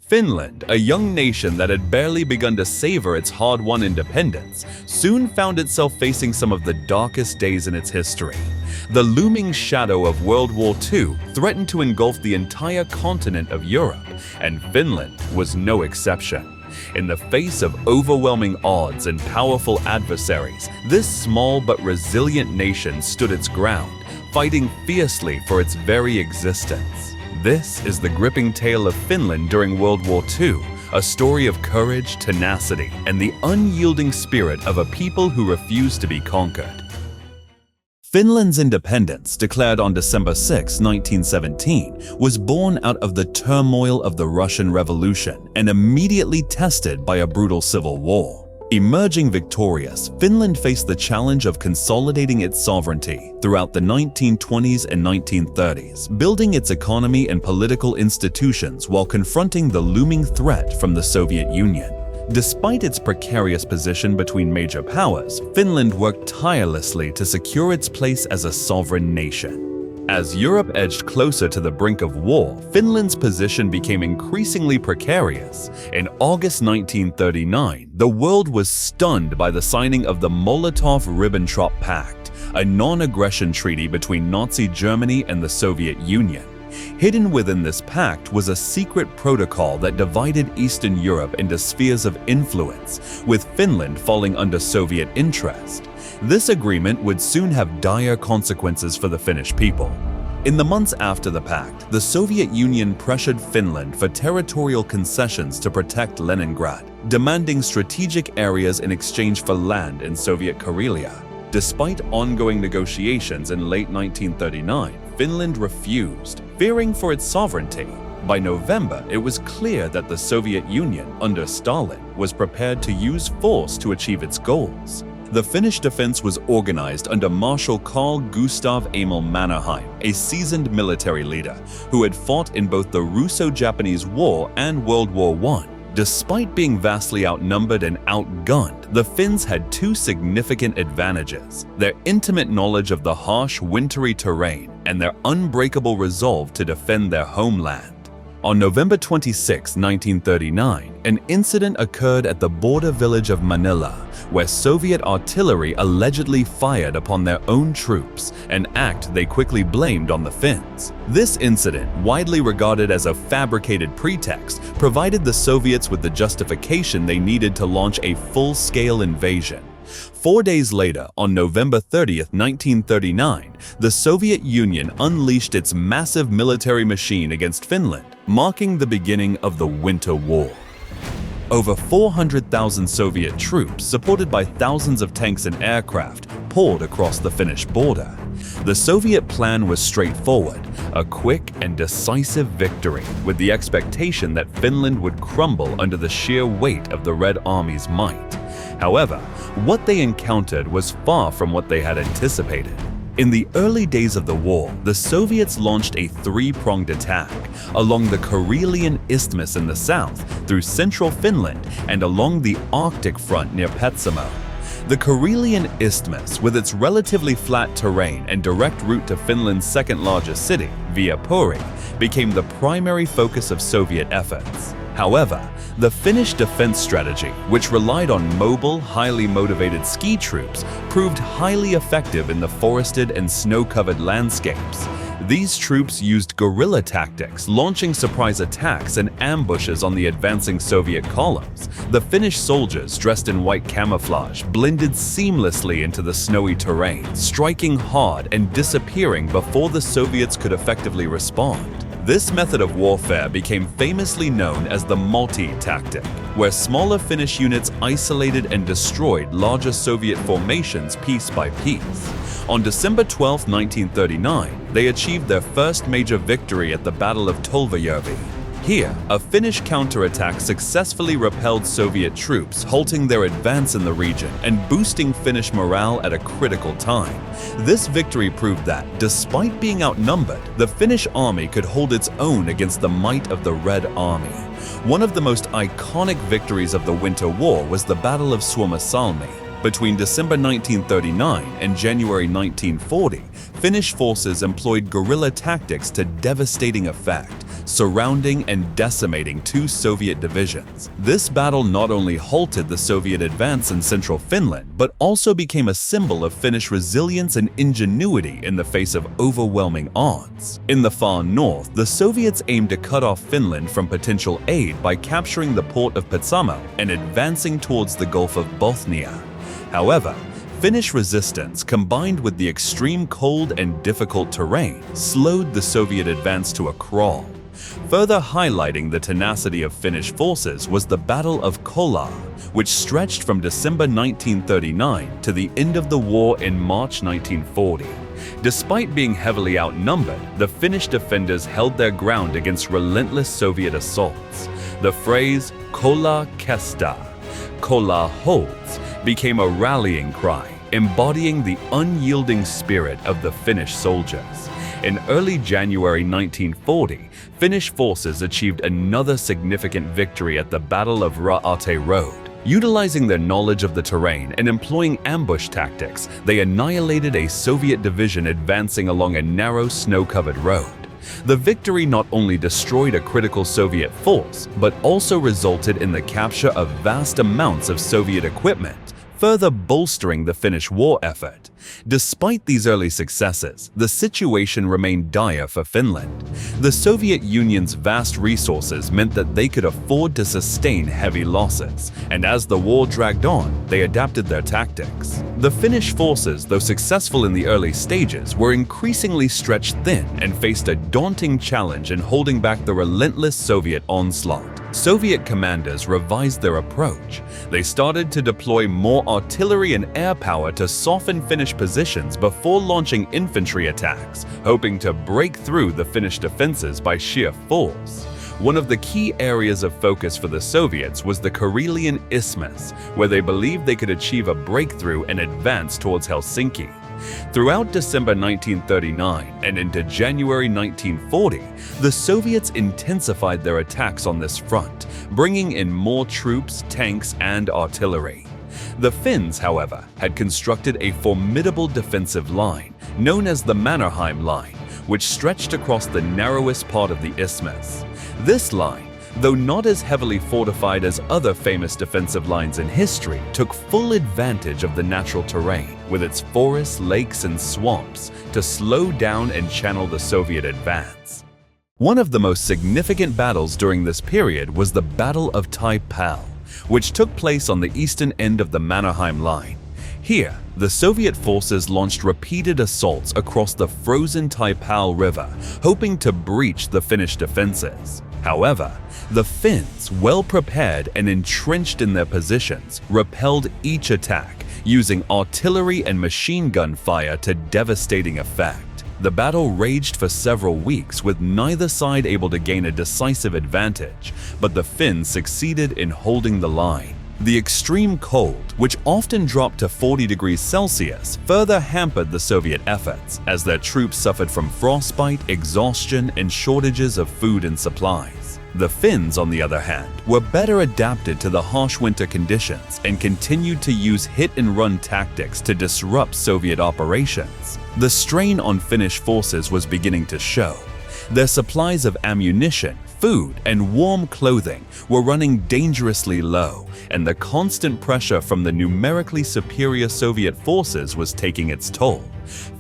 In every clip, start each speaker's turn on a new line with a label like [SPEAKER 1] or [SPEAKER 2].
[SPEAKER 1] Finland, a young nation that had barely begun to savor its hard-won independence, soon found itself facing some of the darkest days in its history. The looming shadow of World War II threatened to engulf the entire continent of Europe, and Finland was no exception. In the face of overwhelming odds and powerful adversaries, this small but resilient nation stood its ground, fighting fiercely for its very existence. This is the gripping tale of Finland during World War II, a story of courage, tenacity, and the unyielding spirit of a people who refused to be conquered. Finland's independence, declared on December 6, 1917, was born out of the turmoil of the Russian Revolution and immediately tested by a brutal civil war. Emerging victorious, Finland faced the challenge of consolidating its sovereignty throughout the 1920s and 1930s, building its economy and political institutions while confronting the looming threat from the Soviet Union. Despite its precarious position between major powers, Finland worked tirelessly to secure its place as a sovereign nation. As Europe edged closer to the brink of war, Finland's position became increasingly precarious. In August 1939, the world was stunned by the signing of the Molotov-Ribbentrop Pact, a non-aggression treaty between Nazi Germany and the Soviet Union. Hidden within this pact was a secret protocol that divided Eastern Europe into spheres of influence, with Finland falling under Soviet interest. This agreement would soon have dire consequences for the Finnish people. In the months after the pact, the Soviet Union pressured Finland for territorial concessions to protect Leningrad, demanding strategic areas in exchange for land in Soviet Karelia. Despite ongoing negotiations in late 1939, Finland refused, fearing for its sovereignty. By November, it was clear that the Soviet Union, under Stalin, was prepared to use force to achieve its goals. The Finnish defense was organized under Marshal Carl Gustav Emil Mannerheim, a seasoned military leader who had fought in both the Russo-Japanese War and World War I. Despite being vastly outnumbered and outgunned, the Finns had two significant advantages: their intimate knowledge of the harsh, wintry terrain and their unbreakable resolve to defend their homeland. On November 26, 1939, an incident occurred at the border village of Manila, where Soviet artillery allegedly fired upon their own troops, an act they quickly blamed on the Finns. This incident, widely regarded as a fabricated pretext, provided the Soviets with the justification they needed to launch a full-scale invasion. 4 days later, on November 30, 1939, the Soviet Union unleashed its massive military machine against Finland, marking the beginning of the Winter War. Over 400,000 Soviet troops, supported by thousands of tanks and aircraft, poured across the Finnish border. The Soviet plan was straightforward: a quick and decisive victory, with the expectation that Finland would crumble under the sheer weight of the Red Army's might. However, what they encountered was far from what they had anticipated. In the early days of the war, the Soviets launched a three-pronged attack along the Karelian Isthmus in the south, through central Finland, and along the Arctic front near Petsamo. The Karelian Isthmus, with its relatively flat terrain and direct route to Finland's second-largest city, Viipuri, became the primary focus of Soviet efforts. However, the Finnish defense strategy, which relied on mobile, highly motivated ski troops, proved highly effective in the forested and snow-covered landscapes. These troops used guerrilla tactics, launching surprise attacks and ambushes on the advancing Soviet columns. The Finnish soldiers, dressed in white camouflage, blended seamlessly into the snowy terrain, striking hard and disappearing before the Soviets could effectively respond. This method of warfare became famously known as the Malti tactic, where smaller Finnish units isolated and destroyed larger Soviet formations piece by piece. On December 12, 1939, they achieved their first major victory at the Battle of Taipal. Here, a Finnish counterattack successfully repelled Soviet troops, halting their advance in the region and boosting Finnish morale at a critical time. This victory proved that, despite being outnumbered, the Finnish army could hold its own against the might of the Red Army. One of the most iconic victories of the Winter War was the Battle of Suomussalmi. Between December 1939 and January 1940, Finnish forces employed guerrilla tactics to devastating effect, surrounding and decimating two Soviet divisions. This battle not only halted the Soviet advance in central Finland, but also became a symbol of Finnish resilience and ingenuity in the face of overwhelming odds. In the far north, the Soviets aimed to cut off Finland from potential aid by capturing the port of Petsamo and advancing towards the Gulf of Bothnia. However, Finnish resistance, combined with the extreme cold and difficult terrain, slowed the Soviet advance to a crawl. Further highlighting the tenacity of Finnish forces was the Battle of Kola, which stretched from December 1939 to the end of the war in March 1940. Despite being heavily outnumbered, the Finnish defenders held their ground against relentless Soviet assaults. The phrase "Kola kestää," "Kola holds," became a rallying cry, embodying the unyielding spirit of the Finnish soldiers. In early January 1940, Finnish forces achieved another significant victory at the Battle of WWII Road. Utilizing their knowledge of the terrain and employing ambush tactics, they annihilated a Soviet division advancing along a narrow snow-covered road. The victory not only destroyed a critical Soviet force, but also resulted in the capture of vast amounts of Soviet equipment, further bolstering the Finnish war effort. Despite these early successes, the situation remained dire for Finland. The Soviet Union's vast resources meant that they could afford to sustain heavy losses, and as the war dragged on, they adapted their tactics. The Finnish forces, though successful in the early stages, were increasingly stretched thin and faced a daunting challenge in holding back the relentless Soviet onslaught. Soviet commanders revised their approach. They started to deploy more artillery and air power to soften Finnish positions before launching infantry attacks, hoping to break through the Finnish defenses by sheer force. One of the key areas of focus for the Soviets was the Karelian Isthmus, where they believed they could achieve a breakthrough and advance towards Helsinki. Throughout December 1939 and into January 1940, the Soviets intensified their attacks on this front, bringing in more troops, tanks, and artillery. The Finns, however, had constructed a formidable defensive line, known as the Mannerheim Line, which stretched across the narrowest part of the isthmus. This line, though not as heavily fortified as other famous defensive lines in history, took full advantage of the natural terrain, with its forests, lakes, and swamps, to slow down and channel the Soviet advance. One of the most significant battles during this period was the Battle of Taipal, which took place on the eastern end of the Mannerheim Line. Here, the Soviet forces launched repeated assaults across the frozen Taipal River, hoping to breach the Finnish defenses. However, the Finns, well prepared and entrenched in their positions, repelled each attack, using artillery and machine gun fire to devastating effect. The battle raged for several weeks, with neither side able to gain a decisive advantage, but the Finns succeeded in holding the line. The extreme cold, which often dropped to 40 degrees Celsius, further hampered the Soviet efforts, as their troops suffered from frostbite, exhaustion, and shortages of food and supplies. The Finns, on the other hand, were better adapted to the harsh winter conditions and continued to use hit-and-run tactics to disrupt Soviet operations. The strain on Finnish forces was beginning to show. Their supplies of ammunition, food, and warm clothing were running dangerously low, and the constant pressure from the numerically superior Soviet forces was taking its toll.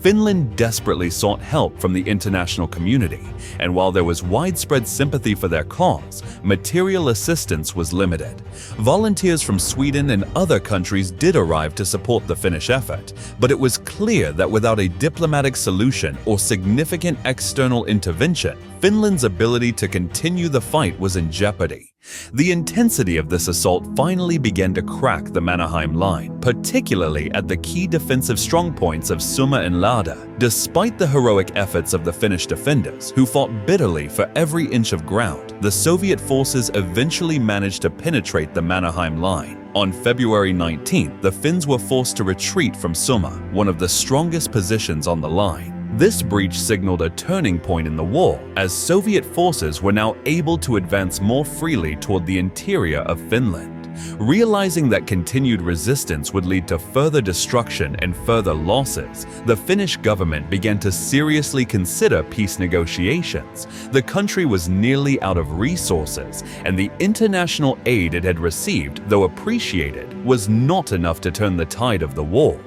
[SPEAKER 1] Finland desperately sought help from the international community, and while there was widespread sympathy for their cause, material assistance was limited. Volunteers from Sweden and other countries did arrive to support the Finnish effort, but it was clear that without a diplomatic solution or significant external intervention, Finland's ability to continue the fight was in jeopardy. The intensity of this assault finally began to crack the Mannerheim Line, particularly at the key defensive strongpoints of Summa and Lada. Despite the heroic efforts of the Finnish defenders, who fought bitterly for every inch of ground, the Soviet forces eventually managed to penetrate the Mannerheim Line. On February 19th, the Finns were forced to retreat from Summa, one of the strongest positions on the line. This breach signaled a turning point in the war, as Soviet forces were now able to advance more freely toward the interior of Finland. Realizing that continued resistance would lead to further destruction and further losses, the Finnish government began to seriously consider peace negotiations. The country was nearly out of resources, and the international aid it had received, though appreciated, was not enough to turn the tide of the war.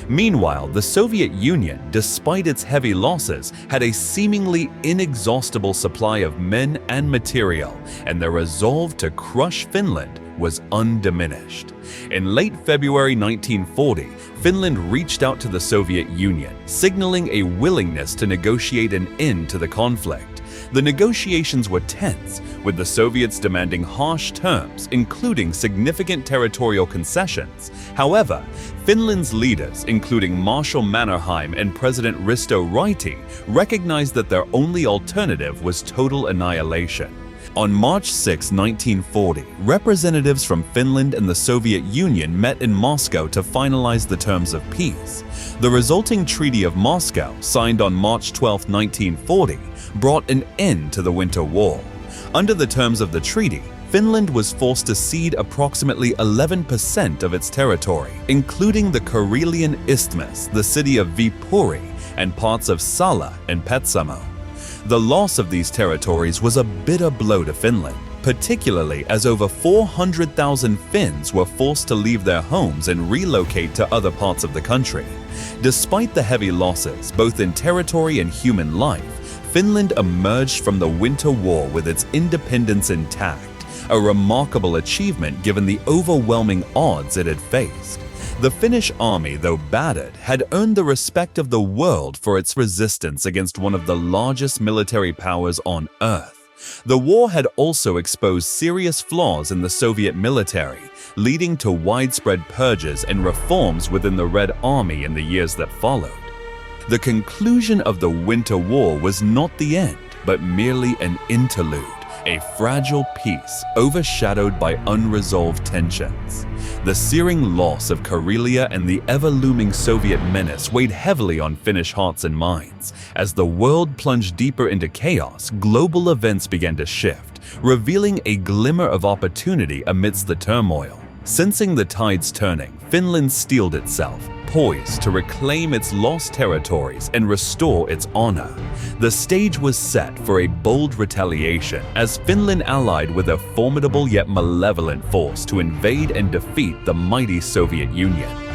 [SPEAKER 1] Meanwhile, the Soviet Union, despite its heavy losses, had a seemingly inexhaustible supply of men and material, and their resolve to crush Finland was undiminished. In late February 1940, Finland reached out to the Soviet Union, signaling a willingness to negotiate an end to the conflict. The negotiations were tense, with the Soviets demanding harsh terms, including significant territorial concessions. However, Finland's leaders, including Marshal Mannerheim and President Risto Ryti, recognized that their only alternative was total annihilation. On March 6, 1940, representatives from Finland and the Soviet Union met in Moscow to finalize the terms of peace. The resulting Treaty of Moscow, signed on March 12, 1940, brought an end to the Winter War. Under the terms of the treaty, Finland was forced to cede approximately 11% of its territory, including the Karelian Isthmus, the city of Viipuri, and parts of Salla and Petsamo. The loss of these territories was a bitter blow to Finland, particularly as over 400,000 Finns were forced to leave their homes and relocate to other parts of the country. Despite the heavy losses, both in territory and human life, Finland emerged from the Winter War with its independence intact, a remarkable achievement given the overwhelming odds it had faced. The Finnish army, though battered, had earned the respect of the world for its resistance against one of the largest military powers on Earth. The war had also exposed serious flaws in the Soviet military, leading to widespread purges and reforms within the Red Army in the years that followed. The conclusion of the Winter War was not the end, but merely an interlude, a fragile peace overshadowed by unresolved tensions. The searing loss of Karelia and the ever-looming Soviet menace weighed heavily on Finnish hearts and minds. As the world plunged deeper into chaos, global events began to shift, revealing a glimmer of opportunity amidst the turmoil. Sensing the tides turning, Finland steeled itself, poised to reclaim its lost territories and restore its honor. The stage was set for a bold retaliation as Finland allied with a formidable yet malevolent force to invade and defeat the mighty Soviet Union.